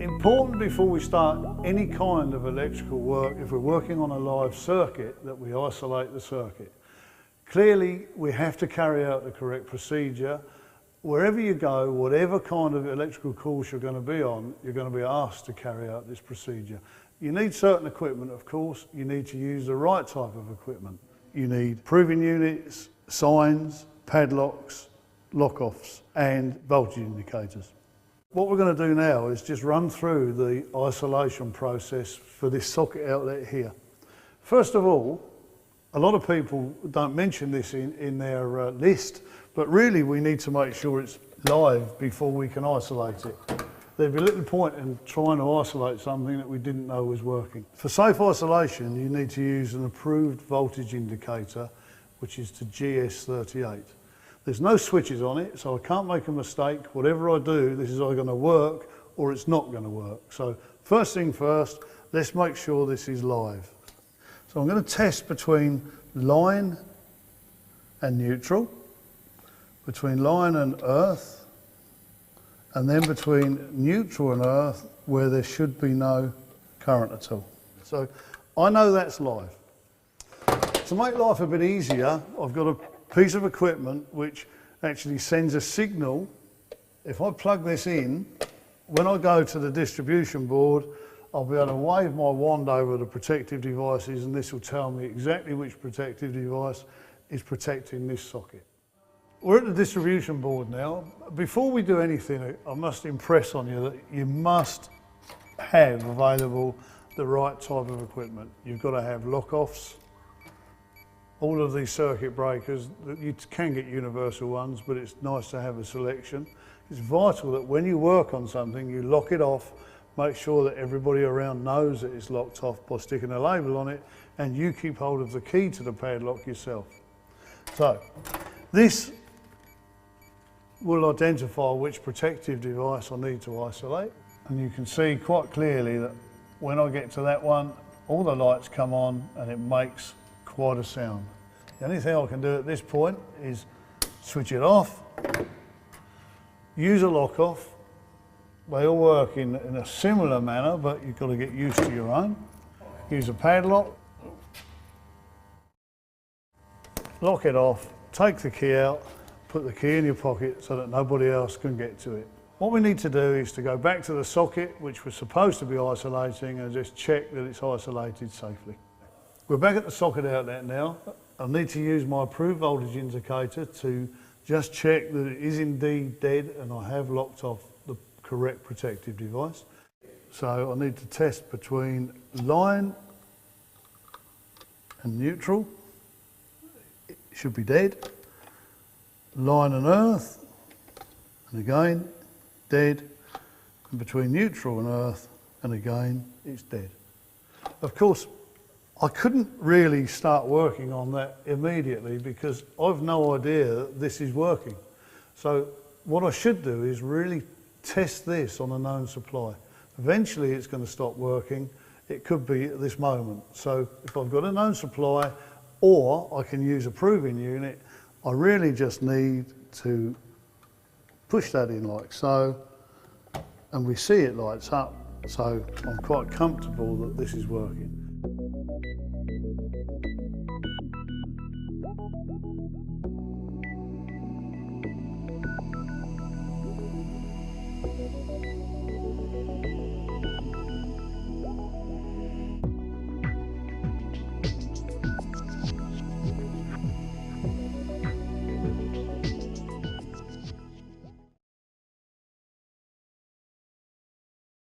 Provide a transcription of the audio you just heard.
Important before we start any kind of electrical work, if we're working on a live circuit, that we isolate the circuit. Clearly, we have to carry out the correct procedure. Wherever you go, whatever kind of electrical course you're going to be on, you're going to be asked to carry out this procedure. You need certain equipment, of course. You need to use the right type of equipment. You need proving units, signs, padlocks, lock-offs, and voltage indicators. What we're going to do now is just run through the isolation process for this socket outlet here. First of all, a lot of people don't mention this in their list, but really we need to make sure it's live before we can isolate it. There'd be little point in trying to isolate something that we didn't know was working. For safe isolation, you need to use an approved voltage indicator, which is to GS38. There's no switches on it, so I can't make a mistake. Whatever I do, this is either going to work or it's not going to work. So first thing first, let's make sure this is live. So I'm going to test between line and neutral, between line and earth, and then between neutral and earth where there should be no current at all. So I know that's live. To make life a bit easier, I've got a piece of equipment which actually sends a signal. If I plug this in, when I go to the distribution board, I'll be able to wave my wand over the protective devices and this will tell me exactly which protective device is protecting this socket. We're at the distribution board now. Before we do anything, I must impress on you that you must have available the right type of equipment. You've got to have lock-offs. All of these circuit breakers, you can get universal ones, but it's nice to have a selection. It's vital that when you work on something, you lock it off, make sure that everybody around knows that it's locked off by sticking a label on it, and you keep hold of the key to the padlock yourself. So, this will identify which protective device I need to isolate. And you can see quite clearly that when I get to that one, all the lights come on and it makes quite a sound. The only thing I can do at this point is switch it off, use a lock off. They all work in a similar manner, but you've got to get used to your own. Use a padlock, lock it off, take the key out, put the key in your pocket so that nobody else can get to it. What we need to do is to go back to the socket, which we're supposed to be isolating, and just check that it's isolated safely. We're back at the socket outlet now. I need to use my approved voltage indicator to just check that it is indeed dead and I have locked off the correct protective device. So I need to test between line and neutral. It should be dead. Line and earth, and again, dead. And between neutral and earth, and again, it's dead. Of course, I couldn't really start working on that immediately because I've no idea that this is working. So what I should do is really test this on a known supply. Eventually it's going to stop working. It could be at this moment. So if I've got a known supply or I can use a proving unit, I really just need to push that in like so, and we see it lights up. So I'm quite comfortable that this is working.